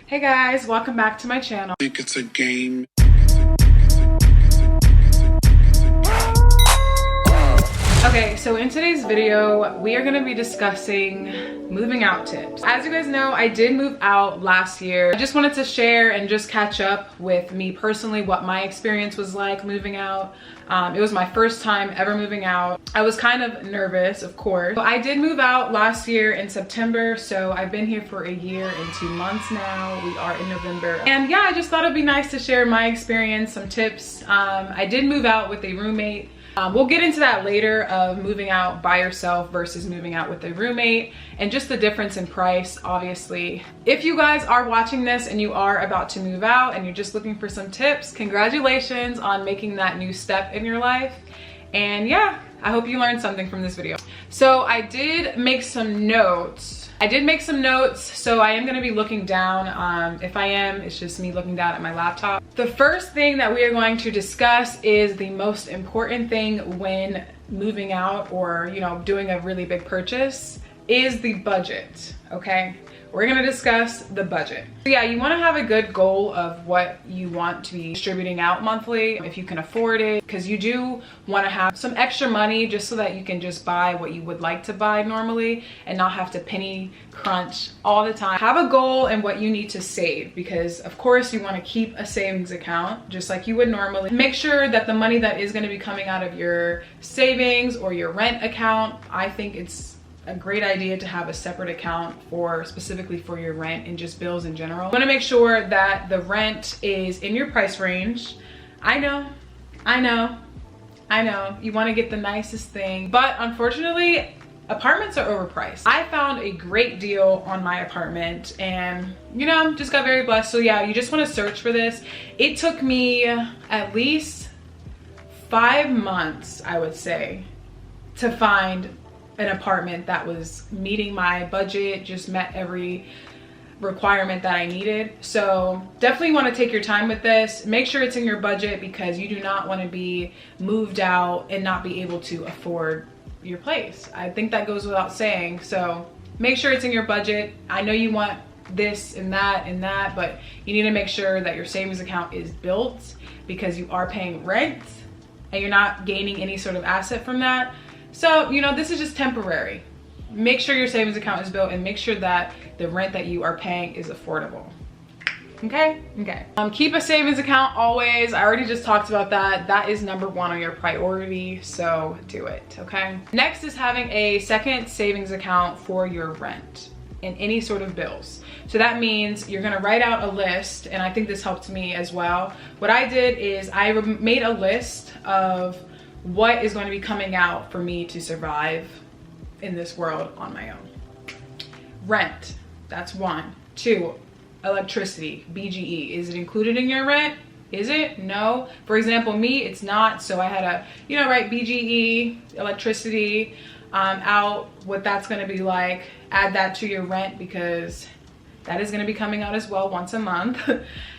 Hey guys, welcome back to my channel. I think it's a game. Okay, so in today's video, we are gonna be discussing moving out tips. As you guys know, I did move out last year. I just wanted to share and just catch up with me personally, what my experience was like moving out. It was my first time ever moving out. I was kind of nervous, of course. I did move out last year in September, so I've been here for a year and 2 months now. We are in November. And yeah, I just thought it'd be nice to share my experience, some tips. I did move out with a roommate. We'll get into that later of moving out by yourself versus moving out with a roommate and just the difference in price, obviously. If you guys are watching this and you are about to move out and you're just looking for some tips, congratulations on making that new step in your life. And yeah, I hope you learned something from this video. So I did make some notes. So I am going to be looking down. If I am, it's just me looking down at my laptop. The first thing that we are going to discuss is the most important thing when moving out or, you know, doing a really big purchase is the budget, okay? We're gonna discuss the budget. So yeah, you wanna have a good goal of what you want to be distributing out monthly, if you can afford it, because you do wanna have some extra money just so that you can just buy what you would like to buy normally and not have to penny crunch all the time. Have a goal and what you need to save, because of course you wanna keep a savings account just like you would normally. Make sure that the money that is gonna be coming out of your savings or your rent account, I think it's a great idea to have a separate account for specifically for your rent and just bills in general. You want to make sure that the rent is in your price range. I know. You want to get the nicest thing, but unfortunately, apartments are overpriced. I found a great deal on my apartment and, you know, just got very blessed. So yeah, you just want to search for this. It took me at least 5 months, I would say, to find an apartment that was meeting my budget, just met every requirement that I needed. So definitely want to take your time with this. Make sure it's in your budget, because you do not want to be moved out and not be able to afford your place. I think that goes without saying. So make sure it's in your budget. I know you want this and that, but you need to make sure that your savings account is built, because you are paying rent and you're not gaining any sort of asset from that. So, you know, this is just temporary. Make sure your savings account is built and make sure that the rent that you are paying is affordable. Okay? Okay. Keep a savings account always. I already just talked about that. That is number 1 on your priority, so do it, okay? Next is having a second savings account for your rent and any sort of bills. So that means you're gonna write out a list, and I think this helped me as well. What I did is I made a list of what is going to be coming out for me to survive in this world on my own. Rent, that's 1. 2, electricity, BGE. Is it included in your rent? Is it? No. For example, me, it's not. So I had to, you know, write BGE, electricity, out, what that's going to be like. Add that to your rent, because that is going to be coming out as well once a month.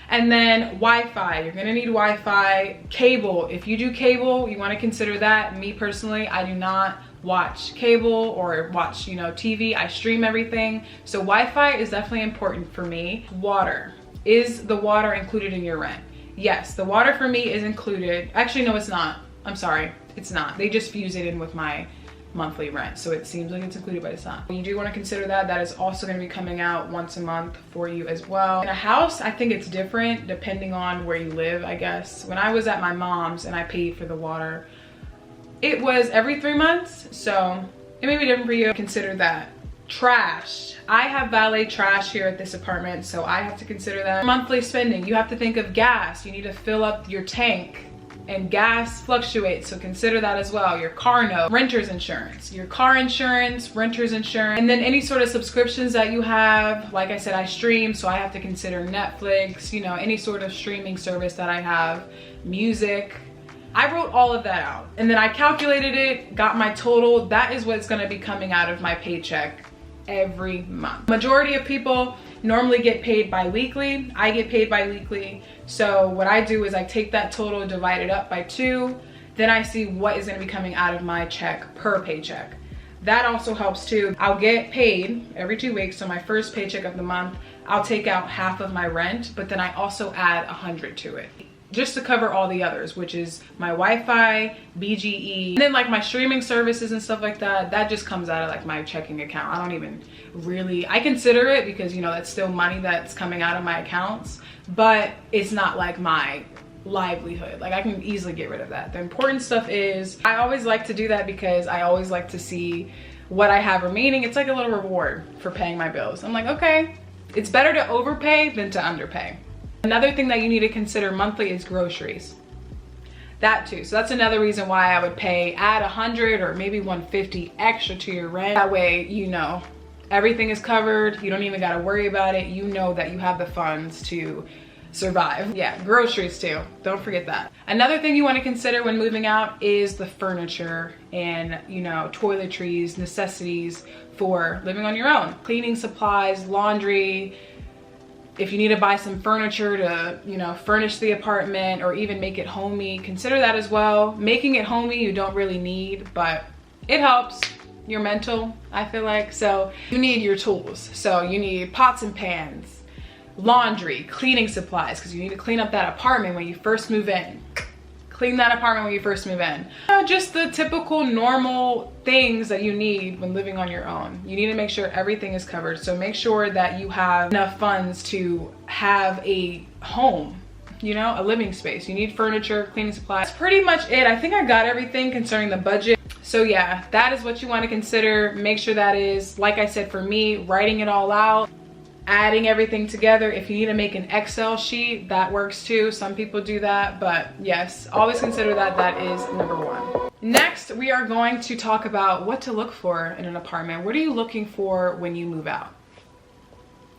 And then Wi-Fi, you're gonna need Wi-Fi. Cable, if you do cable, you wanna consider that. Me personally, I do not watch cable or watch, you know, TV. I stream everything. So Wi-Fi is definitely important for me. Water, is the water included in your rent? Yes, the water for me is included. Actually, no, it's not. I'm sorry, it's not. They just fuse it in with my monthly rent, so it seems like it's included, but it's not. You do want to consider that. That is also going to be coming out once a month for you as well. In a house, I think it's different depending on where you live, I guess. When I was at my mom's and I paid for the water, it was every 3 months, so it may be different for you. Consider that. Trash, I have valet trash here at this apartment, so I have to consider that. Monthly spending, you have to think of gas. You need to fill up your tank, and gas fluctuates, so consider that as well. Your car note, renter's insurance, your car insurance, renter's insurance, and then any sort of subscriptions that you have. Like I said, I stream, so I have to consider Netflix, you know, any sort of streaming service that I have, music. I wrote all of that out, and then I calculated it, got my total. That is what's gonna be coming out of my paycheck every month. Majority of people normally get paid bi-weekly. I get paid bi-weekly. So what I do is I take that total, divide it up by 2, then I see what is gonna be coming out of my check per paycheck. That also helps too. I'll get paid every 2 weeks, so my first paycheck of the month, I'll take out half of my rent, but then I also add 100 to it, just to cover all the others, which is my Wi-Fi, BGE, and then like my streaming services and stuff like that. That just comes out of like my checking account. I don't even really, I consider it because, you know, that's still money that's coming out of my accounts, but it's not like my livelihood. Like I can easily get rid of that. The important stuff is, I always like to do that because I always like to see what I have remaining. It's like a little reward for paying my bills. I'm like, okay, it's better to overpay than to underpay. Another thing that you need to consider monthly is groceries. That too. So that's another reason why I would add 100 or maybe 150 extra to your rent. That way, you know, everything is covered. You don't even got to worry about it. You know that you have the funds to survive. Yeah, groceries too. Don't forget that. Another thing you want to consider when moving out is the furniture and, you know, toiletries, necessities for living on your own. Cleaning supplies, laundry. If you need to buy some furniture to, you know, furnish the apartment or even make it homey, consider that as well. Making it homey you don't really need, but it helps your mental, I feel like. So you need your tools. So you need pots and pans, laundry, cleaning supplies, because you need to clean up that apartment when you first move in. Clean that apartment when you first move in. Just the typical normal things that you need when living on your own. You need to make sure everything is covered. So make sure that you have enough funds to have a home, you know, a living space. You need furniture, cleaning supplies. That's pretty much it. I think I got everything concerning the budget. So yeah, that is what you want to consider. Make sure that is, like I said, for me, writing it all out, adding everything together. If you need to make an Excel sheet, that works too. Some people do that, but yes, always consider that. That is number one. Next, we are going to talk about what to look for in an apartment. What are you looking for when you move out?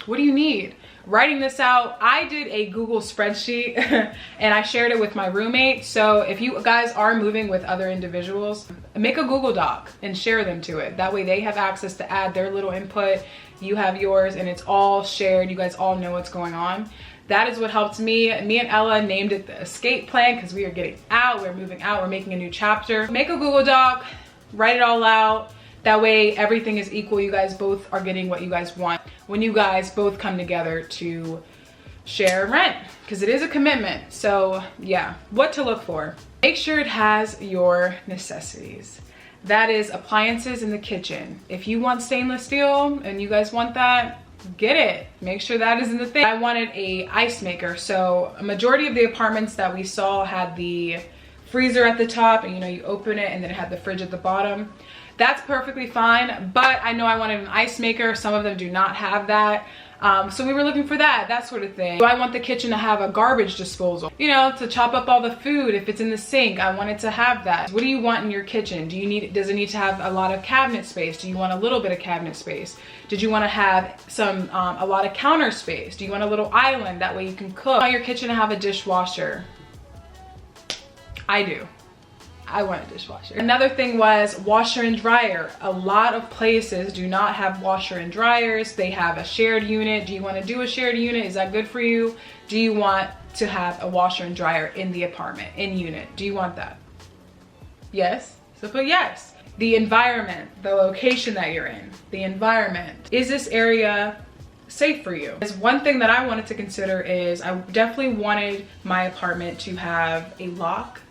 What do you need? Writing this out, I did a Google spreadsheet and I shared it with my roommate. So if you guys are moving with other individuals, make a Google Doc and share them to it. That way they have access to add their little input, you have yours, and it's all shared. You guys all know what's going on. That is what helped me. Me and Ella named it the escape plan because we are getting out, we're moving out, we're making a new chapter. Make a Google Doc, write it all out. That way everything is equal. You guys both are getting what you guys want when you guys both come together to share rent, because it is a commitment. So yeah, what to look for. Make sure it has your necessities. That is appliances in the kitchen. If you want stainless steel and you guys want that, get it. Make sure that is in the thing. I wanted a ice maker. So a majority of the apartments that we saw had the freezer at the top, and you know, you open it and then it had the fridge at the bottom. That's perfectly fine, but I know I wanted an ice maker. Some of them do not have that. So we were looking for that sort of thing. Do I want the kitchen to have a garbage disposal? You know, to chop up all the food if it's in the sink. I want it to have that. What do you want in your kitchen? Does it need to have a lot of cabinet space? Do you want a little bit of cabinet space? Did you want to have a lot of counter space? Do you want a little island? That way you can cook. Do you want your kitchen to have a dishwasher? I do. I want a dishwasher. Another thing was washer and dryer. A lot of places do not have washer and dryers. They have a shared unit. Do you want to do a shared unit? Is that good for you? Do you want to have a washer and dryer in the apartment, in unit? Do you want that? Yes? So put yes. The environment, the location that you're in, the environment. Is this area safe for you? There's one thing that I wanted to consider is I definitely wanted my apartment to have a lock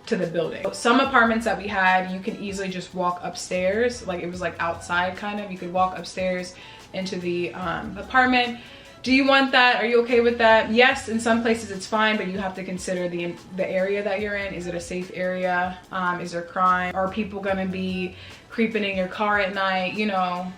to the building. Some apartments that we had, you can easily just walk upstairs, like it was like outside kind of. You could walk upstairs into the apartment. Do you want that? Are you okay with that? Yes, in some places it's fine, but you have to consider the area that you're in. Is it a safe area? Is there crime? Are people gonna be creeping in your car at night? You know,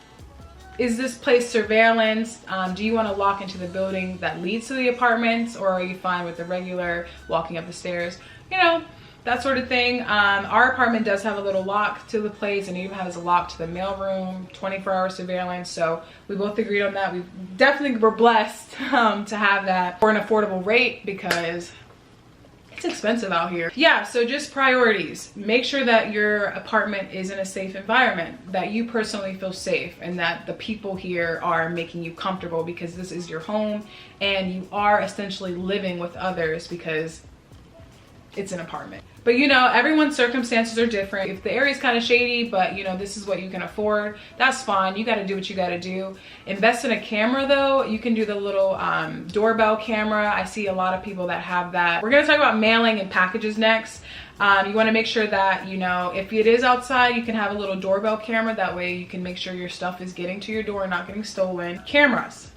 is this place surveillance? Do you want to lock into the building that leads to the apartments, or are you fine with the regular walking up the stairs? You know, that sort of thing. Our apartment does have a little lock to the place, and it even has a lock to the mailroom, 24-hour surveillance. So we both agreed on that. We definitely were blessed to have that for an affordable rate because it's expensive out here. Yeah, so just priorities. Make sure that your apartment is in a safe environment, that you personally feel safe, and that the people here are making you comfortable, because this is your home and you are essentially living with others because it's an apartment. But you know, everyone's circumstances are different. If the area is kind of shady, but you know, this is what you can afford, that's fine. You got to do what you got to do. Invest in a camera though. You can do the little doorbell camera. I see a lot of people that have that. We're going to talk about mailing and packages next. You want to make sure that, you know, if it is outside, you can have a little doorbell camera. That way you can make sure your stuff is getting to your door and not getting stolen. Cameras.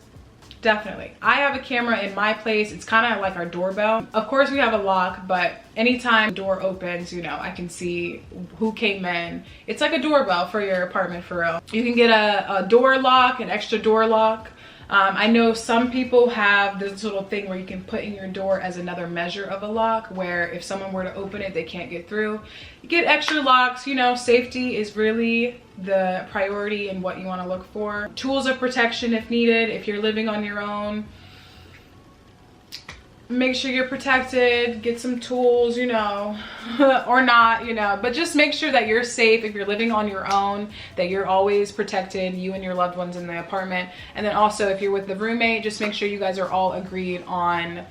Definitely. I have a camera in my place. It's kind of like our doorbell. Of course we have a lock, but anytime the door opens, you know, I can see who came in. It's like a doorbell for your apartment for real. You can get a door lock, an extra door lock. I know some people have this little thing where you can put in your door as another measure of a lock, where if someone were to open it, they can't get through. You get extra locks. You know, safety is really the priority and what you want to look for. Tools of protection if needed. If you're living on your own, make sure you're protected. Get some tools, you know, or not, you know, but just make sure that you're safe. If you're living on your own, that you're always protected, you and your loved ones in the apartment. And then also if you're with the roommate, just make sure you guys are all agreed on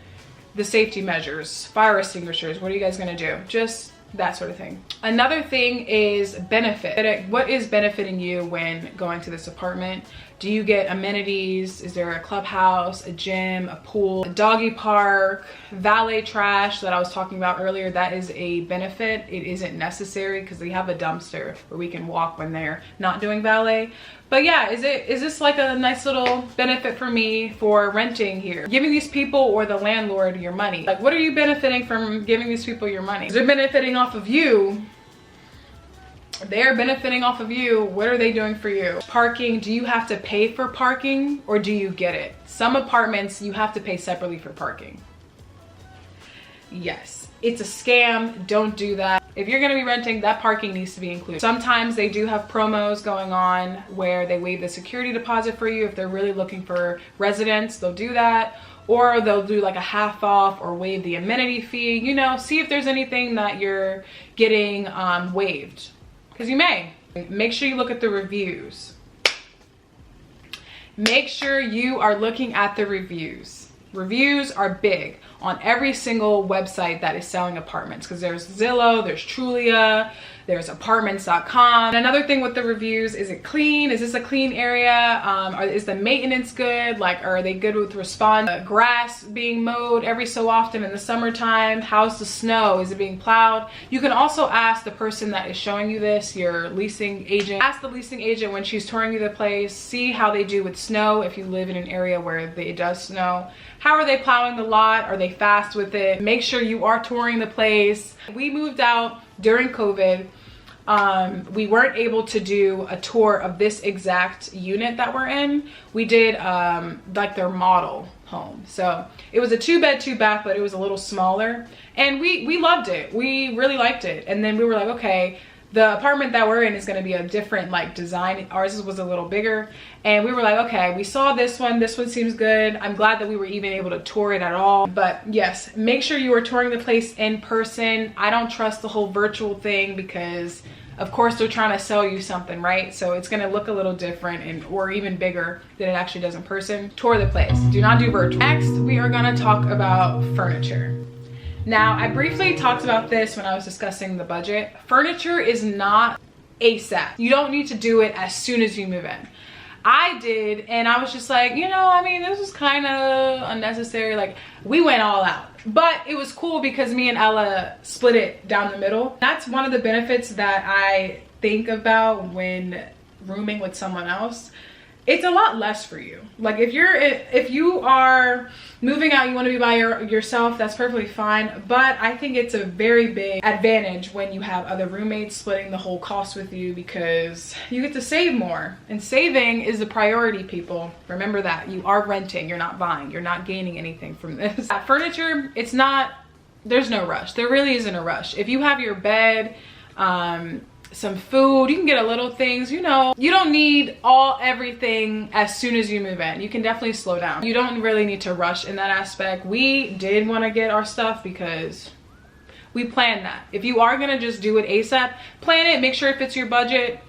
the safety measures. Fire extinguishers, what are you guys gonna do? Just that sort of thing. Another thing is benefit. What is benefiting you when going to this apartment? Do you get amenities? Is there a clubhouse, a gym, a pool, a doggy park, valet trash that I was talking about earlier? That is a benefit. It isn't necessary because we have a dumpster where we can walk when they're not doing valet. But yeah, is this like a nice little benefit for me for renting here? Giving these people or the landlord your money. Like, what are you benefiting from giving these people your money? They're benefiting off of you. They're benefiting off of you. What are they doing for you? Parking, do you have to pay for parking or do you get it? Some apartments, you have to pay separately for parking. Yes, it's a scam. Don't do that. If you're gonna be renting, that parking needs to be included. Sometimes they do have promos going on where they waive the security deposit for you. If they're really looking for residents, they'll do that. Or they'll do like a half off or waive the amenity fee. You know, see if there's anything that you're getting waived. Because you may. Make sure you look at the reviews. Make sure you are looking at the reviews. Reviews are big on every single website that is selling apartments, because there's Zillow, there's Trulia, there's apartments.com. And another thing with the reviews, is it clean? Is this a clean area? Is the maintenance good? Like, are they good with response? Grass being mowed every so often in the summertime? How's the snow? Is it being plowed? You can also ask the person that is showing you this, your leasing agent. Ask the leasing agent when she's touring you the place, see how they do with snow if you live in an area where it does snow. How are they plowing the lot? Are they fast with it? Make sure you are touring the place. We moved out during COVID. We weren't able to do a tour of this exact unit that we're in. We did like their model home. So it was a 2-bed, 2-bath, but it was a little smaller. And we loved it. We really liked it. And then we were like, okay, the apartment that we're in is going to be a different like design. Ours was a little bigger. And we were like, okay, we saw this one seems good. I'm glad that we were even able to tour it at all. But yes, make sure you are touring the place in person. I don't trust the whole virtual thing because of course they're trying to sell you something, right? So it's going to look a little different or even bigger than it actually does in person. Tour the place. Do not do virtual. Next, we are going to talk about furniture. Now, I briefly talked about this when I was discussing the budget. Furniture is not ASAP. You don't need to do it as soon as you move in. I did, and I was just like, you know, I mean, this is kind of unnecessary. Like, we went all out. But it was cool because me and Ella split it down the middle. That's one of the benefits that I think about when rooming with someone else. It's a lot less for you. Like if you are moving out, you want to be by yourself, that's perfectly fine. But I think it's a very big advantage when you have other roommates splitting the whole cost with you, because you get to save more. And saving is the priority, people. Remember that. You are renting, you're not buying, you're not gaining anything from this. Furniture, there's no rush. There really isn't a rush. If you have your bed, some food, you can get a little things, you know. You don't need everything as soon as you move in. You can definitely slow down. You don't really need to rush in that aspect. We did want to get our stuff because we planned that. If you are gonna just do it ASAP, plan it, make sure it fits your budget,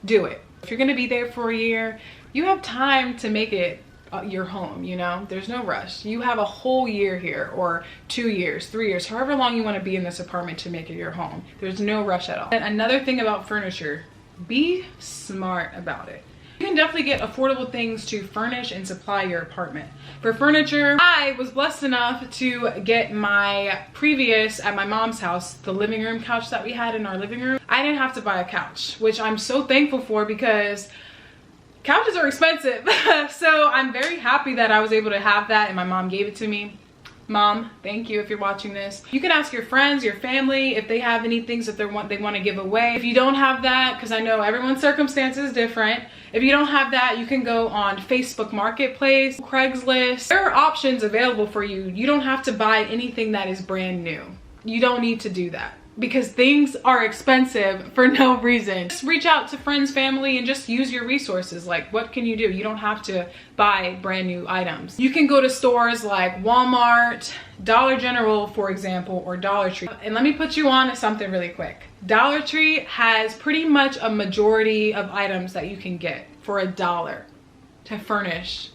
do it. If you're gonna be there for a year, you have time to make it your home, you know? There's no rush. You have a whole year here, or 2 years, 3 years, however long you want to be in this apartment to make it your home. There's no rush at all. And another thing about furniture, be smart about it. You can definitely get affordable things to furnish and supply your apartment. For furniture, I was blessed enough to get my previous, at my mom's house, the living room couch that we had in our living room. I didn't have to buy a couch, which I'm so thankful for because couches are expensive. So I'm very happy that I was able to have that and my mom gave it to me. Mom, thank you if you're watching this. You can ask your friends, your family, if they have any things that they want to give away. If you don't have that, because I know everyone's circumstance is different. If you don't have that, you can go on Facebook Marketplace, Craigslist. There are options available for you. You don't have to buy anything that is brand new. You don't need to do that, because things are expensive for no reason. Just reach out to friends, family, and just use your resources. Like, what can you do? You don't have to buy brand new items. You can go to stores like Walmart, Dollar General, for example, or Dollar Tree. And let me put you on to something really quick. Dollar Tree has pretty much a majority of items that you can get for $1 to furnish.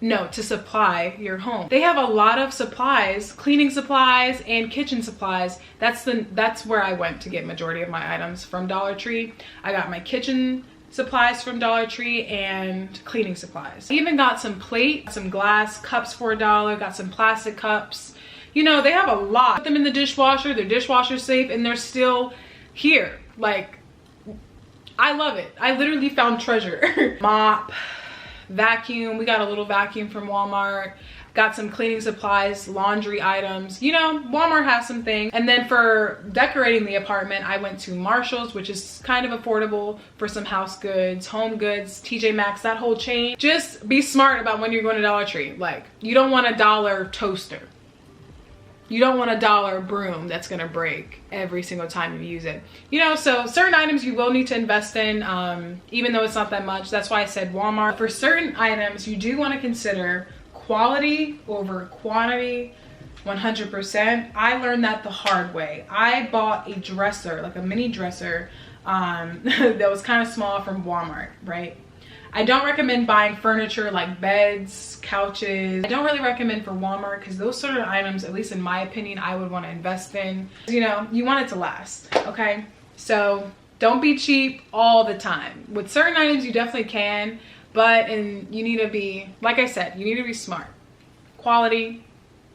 No, to supply your home. They have a lot of supplies, cleaning supplies and kitchen supplies. That's where I went to get majority of my items, from Dollar Tree. I got my kitchen supplies from Dollar Tree and cleaning supplies. I even got some plate, some glass cups for $1, got some plastic cups. You know, they have a lot. Put them in the dishwasher, they're dishwasher safe, and they're still here. Like, I love it. I literally found treasure. Mop, vacuum, we got a little vacuum from Walmart, got some cleaning supplies, laundry items. You know, Walmart has some things. And then for decorating the apartment, I went to Marshall's, which is kind of affordable, for some house goods, home goods, TJ Maxx, that whole chain. Just be smart about when you're going to Dollar Tree. Like, you don't want $1 toaster. You don't want $1 broom that's gonna break every single time you use it. You know, so certain items you will need to invest in, even though it's not that much. That's why I said Walmart. For certain items, you do wanna consider quality over quantity, 100%. I learned that the hard way. I bought a dresser, like a mini dresser, that was kind of small, from Walmart, right? I don't recommend buying furniture like beds, couches. I don't really recommend for Walmart, because those sort of items, at least in my opinion, I would want to invest in. You know, you want it to last, okay? So don't be cheap all the time. With certain items, you definitely can, but you need to be, like I said, you need to be smart. Quality,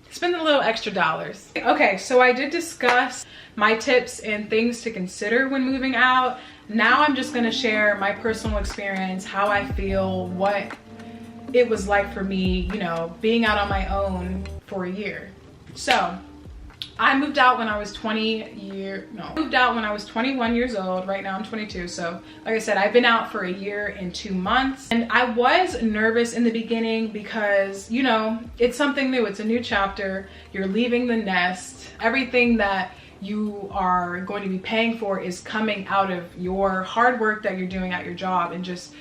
spend a little extra dollars. Okay, so I did discuss my tips and things to consider when moving out. Now I'm just gonna share my personal experience, how I feel, what it was like for me, you know, being out on my own for a year. So I moved out when I was 21 years old. Right now I'm 22. So like I said, I've been out for a year and 2 months. And I was nervous in the beginning because, you know, it's something new. It's a new chapter. You're leaving the nest. Everything that you are going to be paying for is coming out of your hard work that you're doing at your job and just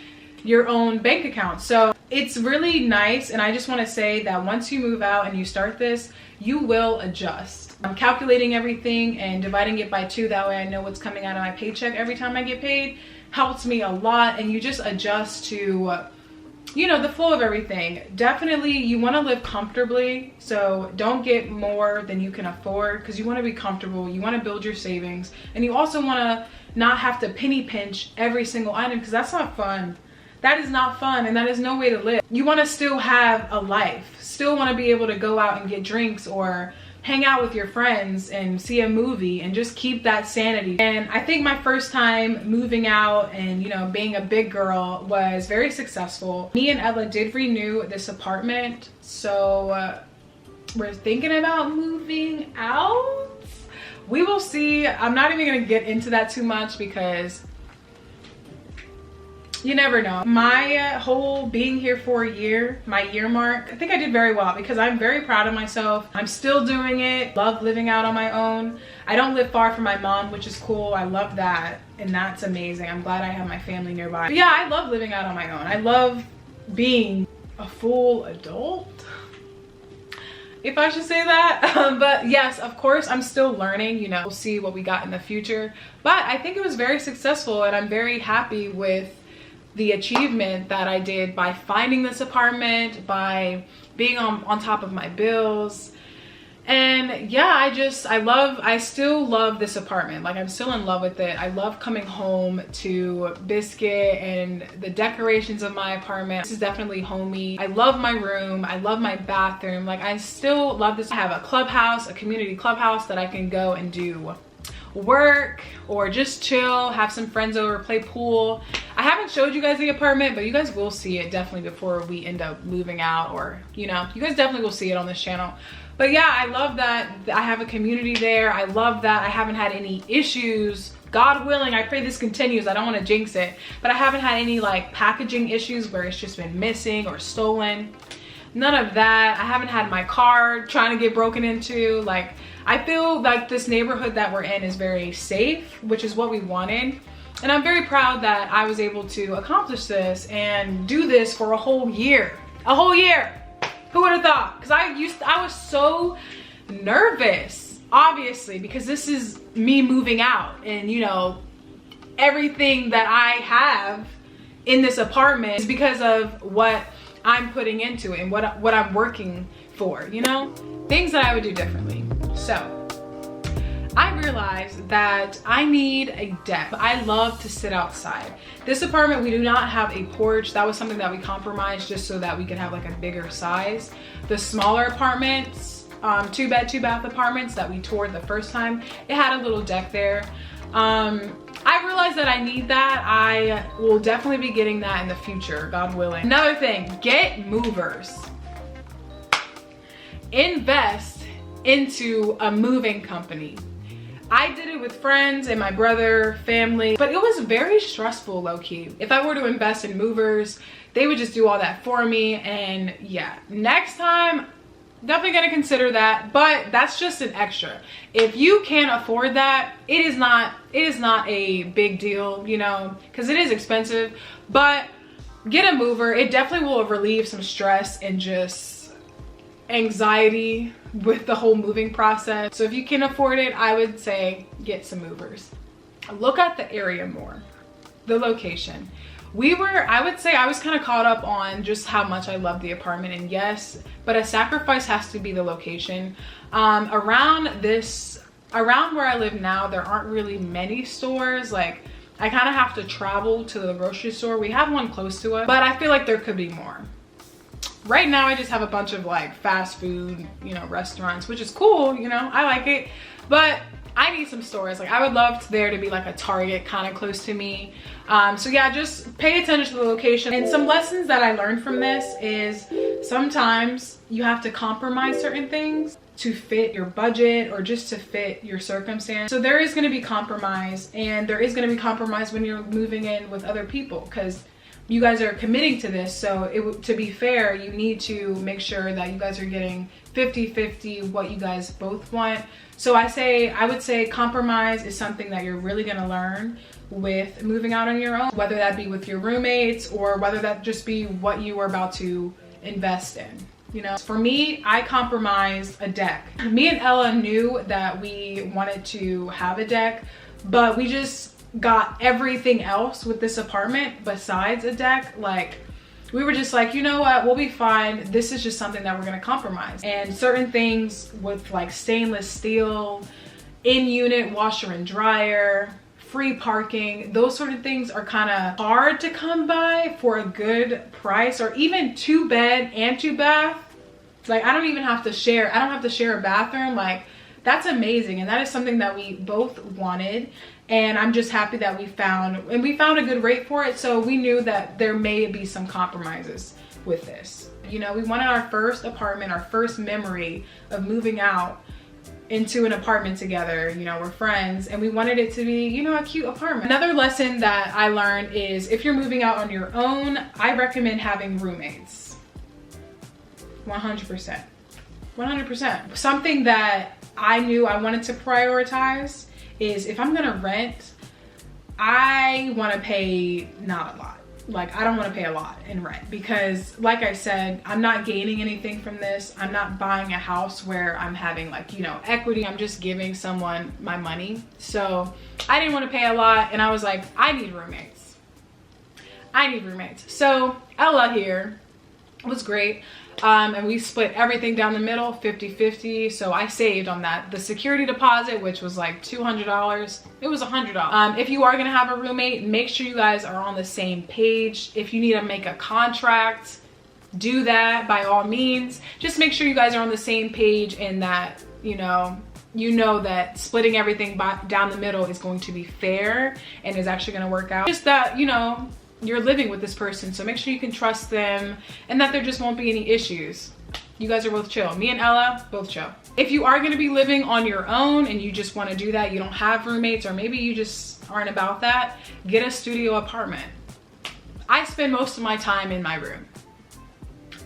your own bank account. So it's really nice, and I just want to say that once you move out and you start this, you will adjust. I'm calculating everything and dividing it by 2, that way I know what's coming out of my paycheck every time I get paid. Helps me a lot, and you just adjust to, you know, the flow of everything. Definitely you want to live comfortably, so don't get more than you can afford, because you want to be comfortable, you want to build your savings, and you also want to not have to penny pinch every single item, because that's not fun. That is not fun, and that is no way to live. You want to still have a life, still want to be able to go out and get drinks or hang out with your friends and see a movie and just keep that sanity. And I think my first time moving out and, you know, being a big girl was very successful. Me and Ella did renew this apartment, so we're thinking about moving out. We will see. I'm not even gonna get into that too much because you never know. My whole being here for a year, my year mark, I think I did very well because I'm very proud of myself. I'm still doing it. Love living out on my own. I don't live far from my mom, which is cool. I love that, and that's amazing. I'm glad I have my family nearby. But yeah, I love living out on my own. I love being a full adult, if I should say that. But yes, of course, I'm still learning, you know, we'll see what we got in the future. But I think it was very successful, and I'm very happy with the achievement that I did by finding this apartment, by being on top of my bills. And yeah, I still love this apartment. Like, I'm still in love with it. I love coming home to Biscuit and the decorations of my apartment. This is definitely homey. I love my room. I love my bathroom. Like, I still love this. I have a clubhouse, a community clubhouse that I can go and do work or just chill, have some friends over, play pool. I haven't showed you guys the apartment, but you guys will see it definitely before we end up moving out, or you know, you guys definitely will see it on this channel. But yeah, I love that I have a community there. I love that I haven't had any issues. God willing, I pray this continues. I don't want to jinx it, but I haven't had any like packaging issues where it's just been missing or stolen. None of that. I haven't had my car trying to get broken into. Like, I feel like this neighborhood that we're in is very safe, which is what we wanted. And I'm very proud that I was able to accomplish this and do this for a whole year. A whole year. Who would have thought? Because I was so nervous, obviously, because this is me moving out, and you know, everything that I have in this apartment is because of what I'm putting into it and what I'm working for, you know? Things that I would do differently. So I realized that I need a deck. I love to sit outside. This apartment, we do not have a porch. That was something that we compromised just so that we could have like a bigger size. The smaller apartments, 2-bed, 2-bath apartments that we toured the first time, it had a little deck there. I realized that I need that. I will definitely be getting that in the future, God willing. Another thing, get movers. Invest into a moving company. I did it with friends and my brother, family, but it was very stressful, low-key. If I were to invest in movers, they would just do all that for me. And yeah, next time, definitely gonna consider that, but that's just an extra. If you can't afford that, it is not a big deal, you know, because it is expensive, but get a mover. It definitely will relieve some stress and just anxiety with the whole moving process. So if you can afford it, I would say get some movers. Look at the area more, the location. I would say I was kind of caught up on just how much I love the apartment, and yes, but a sacrifice has to be the location. Around where I live now, there aren't really many stores. Like, I kind of have to travel to the grocery store. We have one close to us, but I feel like there could be more. Right now, I just have a bunch of like fast food, you know, restaurants, which is cool, you know, I like it, but I need some stores. Like, I would love there to be like a Target kind of close to me. So yeah, just pay attention to the location. And some lessons that I learned from this is sometimes you have to compromise certain things to fit your budget or just to fit your circumstance. So there is going to be compromise, and there is going to be compromise when you're moving in with other people, because you guys are committing to this. So to be fair, you need to make sure that you guys are getting 50-50 what you guys both want. So I would say compromise is something that you're really going to learn with moving out on your own, whether that be with your roommates or whether that just be what you are about to invest in. You know, for me, I compromised a deck. Me and Ella knew that we wanted to have a deck, but we just got everything else with this apartment besides a deck. Like, we were just like, you know what, we'll be fine. This is just something that we're gonna compromise. And certain things with like stainless steel, in-unit washer and dryer, free parking, those sort of things are kind of hard to come by for a good price. Or even 2-bed and 2-bath. Like, I don't have to share a bathroom. Like, that's amazing, and that is something that we both wanted. And I'm just happy that we found a good rate for it. So we knew that there may be some compromises with this. You know, we wanted our first apartment, our first memory of moving out into an apartment together. You know, we're friends, and we wanted it to be, you know, a cute apartment. Another lesson that I learned is if you're moving out on your own, I recommend having roommates. 100%. 100%. Something that I knew I wanted to prioritize is if I'm gonna rent, I want to pay not a lot. Like, I don't want to pay a lot in rent, because like I said, I'm not gaining anything from this. I'm not buying a house where I'm having like, you know, equity. I'm just giving someone my money. So I didn't want to pay a lot, and I was like, I need roommates. I need roommates. So Ella here was great. And we split everything down the middle, 50-50. So I saved on that. The security deposit, which was like $200, it was $100. If you are gonna have a roommate, make sure you guys are on the same page. If you need to make a contract, do that by all means. Just make sure you guys are on the same page and that, you know that splitting everything down the middle is going to be fair and is actually gonna work out. Just that, you know, you're living with this person, so make sure you can trust them and that there just won't be any issues. You guys are both chill. Me and Ella, both chill. If you are gonna be living on your own and you just wanna do that, you don't have roommates, or maybe you just aren't about that, get a studio apartment. I spend most of my time in my room.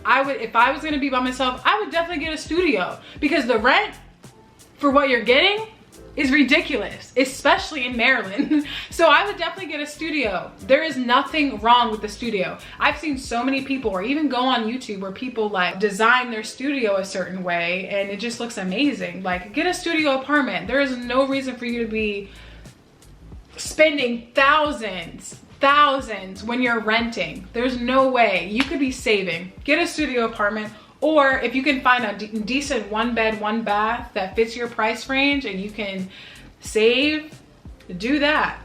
If I was gonna be by myself, I would definitely get a studio because the rent for what you're getting is ridiculous, especially in Maryland. So I would definitely get a studio. There is nothing wrong with the studio. I've seen so many people, or even go on YouTube where people like design their studio a certain way and it just looks amazing. Like, get a studio apartment. There is no reason for you to be spending thousands when you're renting. There's no way. You could be saving. Get a studio apartment. Or if you can find a decent 1-bed, 1-bath that fits your price range and you can save, do that.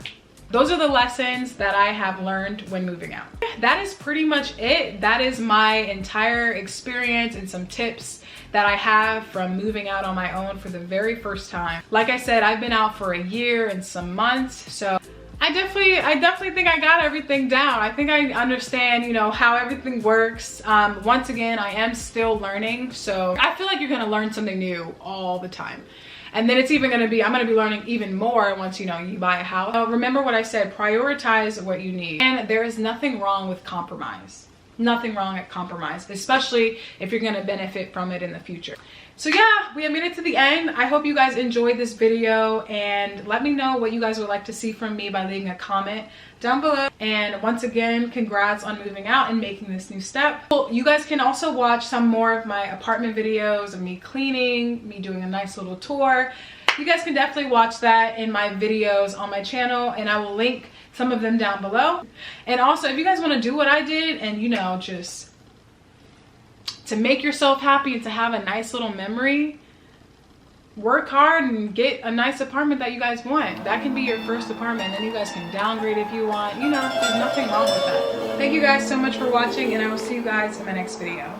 Those are the lessons that I have learned when moving out. That is pretty much it. That is my entire experience and some tips that I have from moving out on my own for the very first time. Like I said, I've been out for a year and some months, so I definitely think I got everything down. I think I understand, you know, how everything works. Once again, I am still learning, so I feel like you're gonna learn something new all the time. And then I'm gonna be learning even more once, you know, you buy a house. Remember what I said, prioritize what you need. And there is nothing wrong with compromise. Nothing wrong at compromise, especially if you're gonna benefit from it in the future. So yeah, we have made it to the end. I hope you guys enjoyed this video, and let me know what you guys would like to see from me by leaving a comment down below. And once again, congrats on moving out and making this new step. You guys can also watch some more of my apartment videos of me cleaning, me doing a nice little tour. You guys can definitely watch that in my videos on my channel, and I will link some of them down below. And also, if you guys want to do what I did and, you know, just to make yourself happy and to have a nice little memory, work hard and get a nice apartment that you guys want. That can be your first apartment, and then you guys can downgrade if you want. You know, there's nothing wrong with that. Thank you guys so much for watching, and I will see you guys in my next video.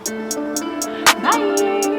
Bye!